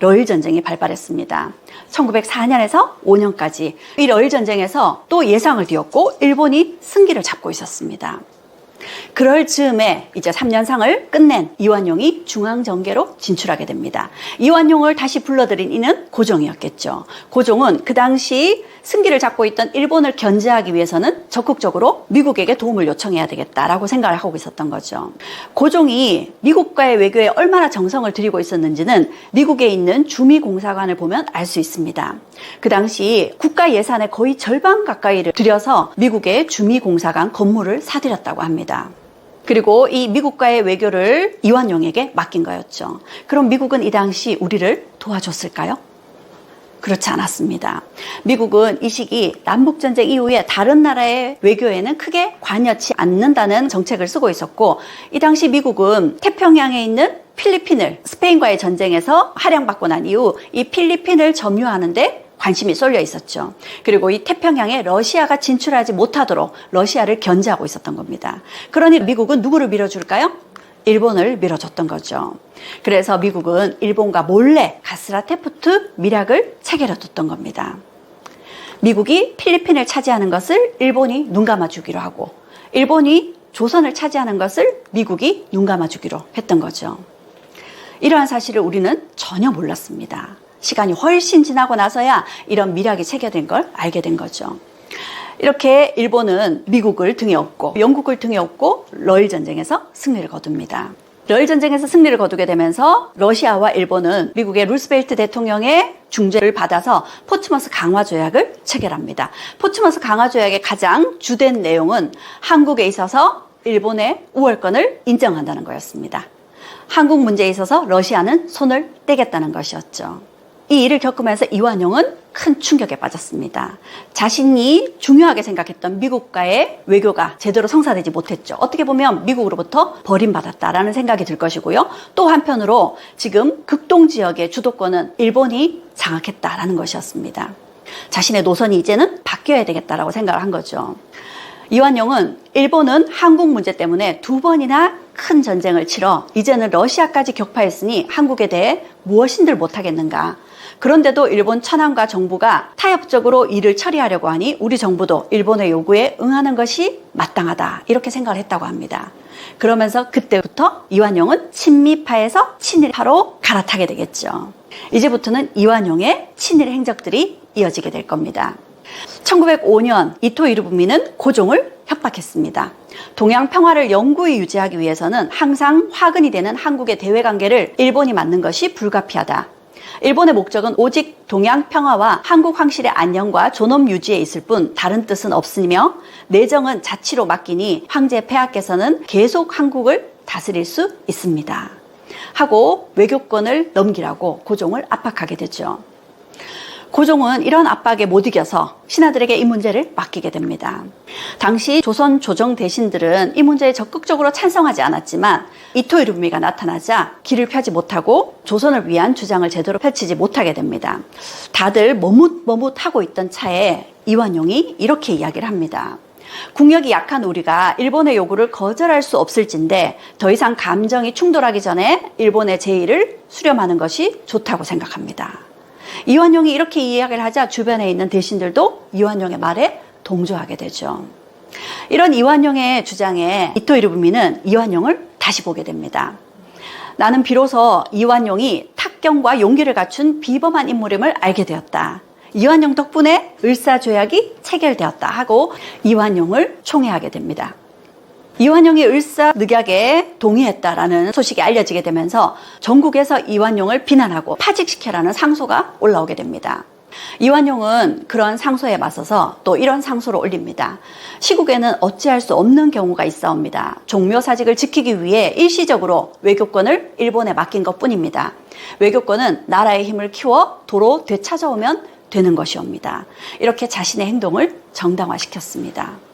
러일 전쟁이 발발했습니다. 1904년에서 5년까지 이 러일 전쟁에서 또 예상을 뒤엎고 일본이 승기를 잡고 있었습니다. 그럴 즈음에 이제 3년상을 끝낸 이완용이 중앙정계로 진출하게 됩니다. 이완용을 다시 불러들인 이는 고종이었겠죠. 고종은 그 당시 승기를 잡고 있던 일본을 견제하기 위해서는 적극적으로 미국에게 도움을 요청해야 되겠다라고 생각을 하고 있었던 거죠. 고종이 미국과의 외교에 얼마나 정성을 들이고 있었는지는 미국에 있는 주미공사관을 보면 알 수 있습니다. 그 당시 국가 예산의 거의 절반 가까이를 들여서 미국의 주미공사관 건물을 사들였다고 합니다. 그리고 이 미국과의 외교를 이완용에게 맡긴 거였죠. 그럼 미국은 이 당시 우리를 도와줬을까요? 그렇지 않았습니다. 미국은 이 시기 남북전쟁 이후에 다른 나라의 외교에는 크게 관여치 않는다는 정책을 쓰고 있었고, 이 당시 미국은 태평양에 있는 필리핀을 스페인과의 전쟁에서 할양받고 난 이후 이 필리핀을 점유하는데 관심이 쏠려 있었죠. 그리고 이 태평양에 러시아가 진출하지 못하도록 러시아를 견제하고 있었던 겁니다. 그러니 미국은 누구를 밀어줄까요? 일본을 밀어줬던 거죠. 그래서 미국은 일본과 몰래 가스라 테프트 밀약을 체결해뒀던 겁니다. 미국이 필리핀을 차지하는 것을 일본이 눈감아주기로 하고, 일본이 조선을 차지하는 것을 미국이 눈감아주기로 했던 거죠. 이러한 사실을 우리는 전혀 몰랐습니다. 시간이 훨씬 지나고 나서야 이런 밀약이 체결된 걸 알게 된 거죠. 이렇게 일본은 미국을 등에 업고 영국을 등에 업고 러일 전쟁에서 승리를 거둡니다. 러일 전쟁에서 승리를 거두게 되면서 러시아와 일본은 미국의 루스벨트 대통령의 중재를 받아서 포츠머스 강화 조약을 체결합니다. 포츠머스 강화 조약의 가장 주된 내용은 한국에 있어서 일본의 우월권을 인정한다는 거였습니다. 한국 문제에 있어서 러시아는 손을 떼겠다는 것이었죠. 이 일을 겪으면서 이완용은 큰 충격에 빠졌습니다. 자신이 중요하게 생각했던 미국과의 외교가 제대로 성사되지 못했죠. 어떻게 보면 미국으로부터 버림받았다라는 생각이 들 것이고요. 또 한편으로 지금 극동 지역의 주도권은 일본이 장악했다라는 것이었습니다. 자신의 노선이 이제는 바뀌어야 되겠다라고 생각을 한 거죠. 이완용은 일본은 한국 문제 때문에 2번이나 큰 전쟁을 치러 이제는 러시아까지 격파했으니 한국에 대해 무엇인들 못하겠는가. 그런데도 일본 천황과 정부가 타협적으로 일을 처리하려고 하니 우리 정부도 일본의 요구에 응하는 것이 마땅하다, 이렇게 생각을 했다고 합니다. 그러면서 그때부터 이완용은 친미파에서 친일파로 갈아타게 되겠죠. 이제부터는 이완용의 친일 행적들이 이어지게 될 겁니다. 1905년 이토 히로부미는 고종을 협박했습니다. 동양 평화를 영구히 유지하기 위해서는 항상 화근이 되는 한국의 대외관계를 일본이 맡는 것이 불가피하다. 일본의 목적은 오직 동양 평화와 한국 황실의 안녕과 존엄 유지에 있을 뿐 다른 뜻은 없으며, 내정은 자치로 맡기니 황제 폐하께서는 계속 한국을 다스릴 수 있습니다 하고 외교권을 넘기라고 고종을 압박하게 되죠. 고종은 이런 압박에 못 이겨서 신하들에게 이 문제를 맡기게 됩니다. 당시 조선 조정 대신들은 이 문제에 적극적으로 찬성하지 않았지만 이토 히로부미가 나타나자 길을 펴지 못하고 조선을 위한 주장을 제대로 펼치지 못하게 됩니다. 다들 머뭇머뭇하고 있던 차에 이완용이 이렇게 이야기를 합니다. 국력이 약한 우리가 일본의 요구를 거절할 수 없을진데 더 이상 감정이 충돌하기 전에 일본의 제의를 수렴하는 것이 좋다고 생각합니다. 이완용이 이렇게 이야기를 하자 주변에 있는 대신들도 이완용의 말에 동조하게 되죠. 이런 이완용의 주장에 이토 히로부미는 이완용을 다시 보게 됩니다. 나는 비로소 이완용이 탁경과 용기를 갖춘 비범한 인물임을 알게 되었다. 이완용 덕분에 을사조약이 체결되었다 하고 이완용을 총애하게 됩니다. 이완용이 을사늑약에 동의했다라는 소식이 알려지게 되면서 전국에서 이완용을 비난하고 파직시켜라는 상소가 올라오게 됩니다. 이완용은 그런 상소에 맞서서 또 이런 상소를 올립니다. 시국에는 어찌할 수 없는 경우가 있사옵니다. 종묘사직을 지키기 위해 일시적으로 외교권을 일본에 맡긴 것뿐입니다. 외교권은 나라의 힘을 키워 도로 되찾아오면 되는 것이옵니다. 이렇게 자신의 행동을 정당화시켰습니다.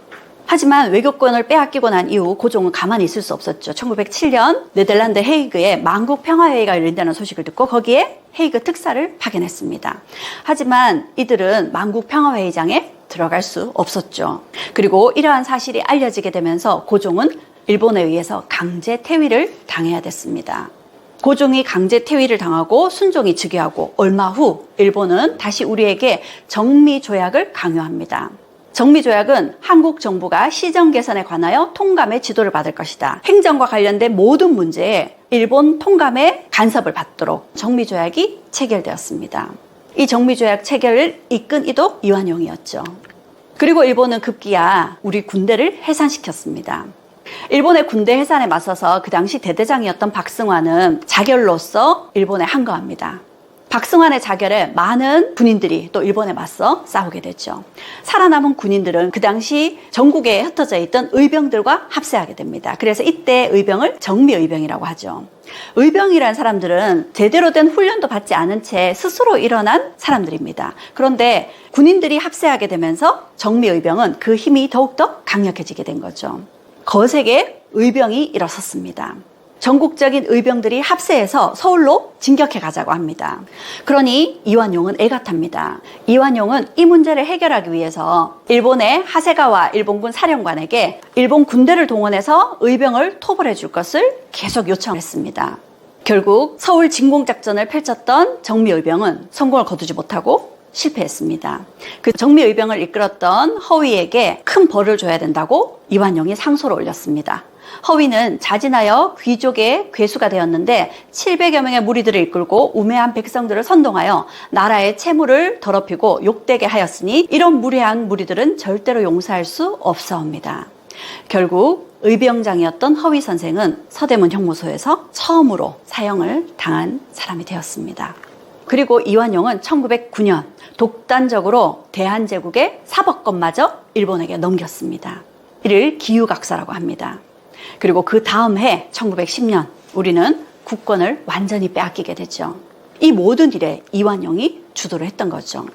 하지만 외교권을 빼앗기고 난 이후 고종은 가만히 있을 수 없었죠. 1907년 네덜란드 헤이그에 만국평화회의가 열린다는 소식을 듣고 거기에 헤이그 특사를 파견했습니다. 하지만 이들은 만국평화회의장에 들어갈 수 없었죠. 그리고 이러한 사실이 알려지게 되면서 고종은 일본에 의해서 강제 퇴위를 당해야 됐습니다. 고종이 강제 퇴위를 당하고 순종이 즉위하고 얼마 후 일본은 다시 우리에게 정미조약을 강요합니다. 정미조약은 한국 정부가 시정 개선에 관하여 통감의 지도를 받을 것이다. 행정과 관련된 모든 문제에 일본 통감의 간섭을 받도록 정미조약이 체결되었습니다. 이 정미조약 체결을 이끈 이도 이완용이었죠. 그리고 일본은 급기야 우리 군대를 해산시켰습니다. 일본의 군대 해산에 맞서서 그 당시 대대장이었던 박승환은 자결로서 일본에 항거합니다. 박승환의 자결에 많은 군인들이 또 일본에 맞서 싸우게 됐죠. 살아남은 군인들은 그 당시 전국에 흩어져 있던 의병들과 합세하게 됩니다. 그래서 이때 의병을 정미의병이라고 하죠. 의병이라는 사람들은 제대로 된 훈련도 받지 않은 채 스스로 일어난 사람들입니다. 그런데 군인들이 합세하게 되면서 정미의병은 그 힘이 더욱더 강력해지게 된 거죠. 거세게 의병이 일어섰습니다. 전국적인 의병들이 합세해서 서울로 진격해 가자고 합니다. 그러니 이완용은 애가 탑니다. 이완용은 이 문제를 해결하기 위해서 일본의 하세가와 일본군 사령관에게 일본 군대를 동원해서 의병을 토벌해 줄 것을 계속 요청했습니다. 결국 서울 진공작전을 펼쳤던 정미의병은 성공을 거두지 못하고 실패했습니다. 그 정미의병을 이끌었던 허위에게 큰 벌을 줘야 된다고 이완용이 상소를 올렸습니다. 허위는 자진하여 귀족의 괴수가 되었는데 700여 명의 무리들을 이끌고 우매한 백성들을 선동하여 나라의 채무를 더럽히고 욕되게 하였으니 이런 무례한 무리들은 절대로 용서할 수 없사옵니다. 결국 의병장이었던 허위 선생은 서대문 형무소에서 처음으로 사형을 당한 사람이 되었습니다. 그리고 이완용은 1909년 독단적으로 대한제국의 사법권마저 일본에게 넘겼습니다. 이를 기유각사라고 합니다. 그리고 그 다음 해 1910년 우리는 국권을 완전히 빼앗기게 됐죠. 이 모든 일에 이완용이 주도를 했던 거죠.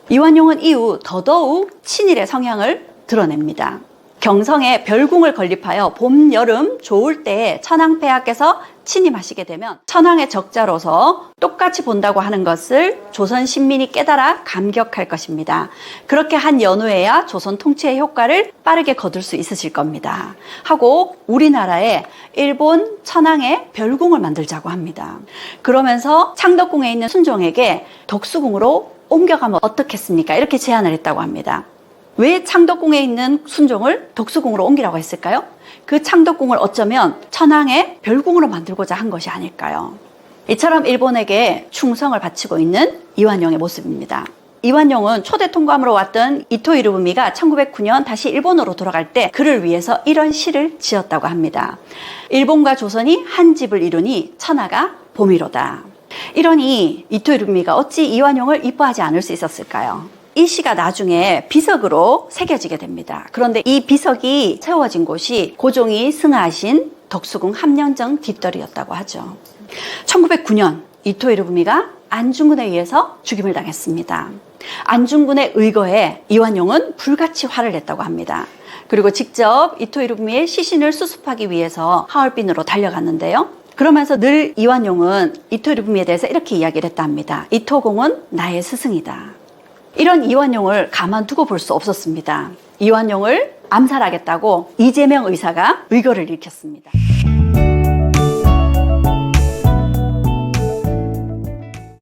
이완용은 이후 더더욱 친일의 성향을 드러냅니다. 경성에 별궁을 건립하여 봄, 여름 좋을 때에 천황폐하께서 침입하시게 되면 천황의 적자로서 똑같이 본다고 하는 것을 조선 신민이 깨달아 감격할 것입니다. 그렇게 한 연후에야 조선 통치의 효과를 빠르게 거둘 수 있으실 겁니다. 하고 우리나라에 일본 천황의 별궁을 만들자고 합니다. 그러면서 창덕궁에 있는 순종에게 덕수궁으로 옮겨가면 어떻겠습니까? 이렇게 제안을 했다고 합니다. 왜 창덕궁에 있는 순종을 덕수궁으로 옮기라고 했을까요? 그 창덕궁을 어쩌면 천황의 별궁으로 만들고자 한 것이 아닐까요? 이처럼 일본에게 충성을 바치고 있는 이완용의 모습입니다. 이완용은 초대 통감으로 왔던 이토 히로부미가 1909년 다시 일본으로 돌아갈 때 그를 위해서 이런 시를 지었다고 합니다. 일본과 조선이 한 집을 이루니 천하가 봄이로다. 이러니 이토 히로부미가 어찌 이완용을 이뻐하지 않을 수 있었을까요? 이 시가 나중에 비석으로 새겨지게 됩니다. 그런데 이 비석이 세워진 곳이 고종이 승하하신 덕수궁 함령정 뒷뜰이었다고 하죠. 1909년 이토 히로부미가 안중근에 의해서 죽임을 당했습니다. 안중근의 의거에 이완용은 불같이 화를 냈다고 합니다. 그리고 직접 이토 히로부미의 시신을 수습하기 위해서 하얼빈으로 달려갔는데요. 그러면서 늘 이완용은 이토 히로부미에 대해서 이렇게 이야기를 했다 합니다. 이토공은 나의 스승이다. 이런 이완용을 가만두고 볼 수 없었습니다. 이완용을 암살하겠다고 이재명 의사가 의거를 일으켰습니다.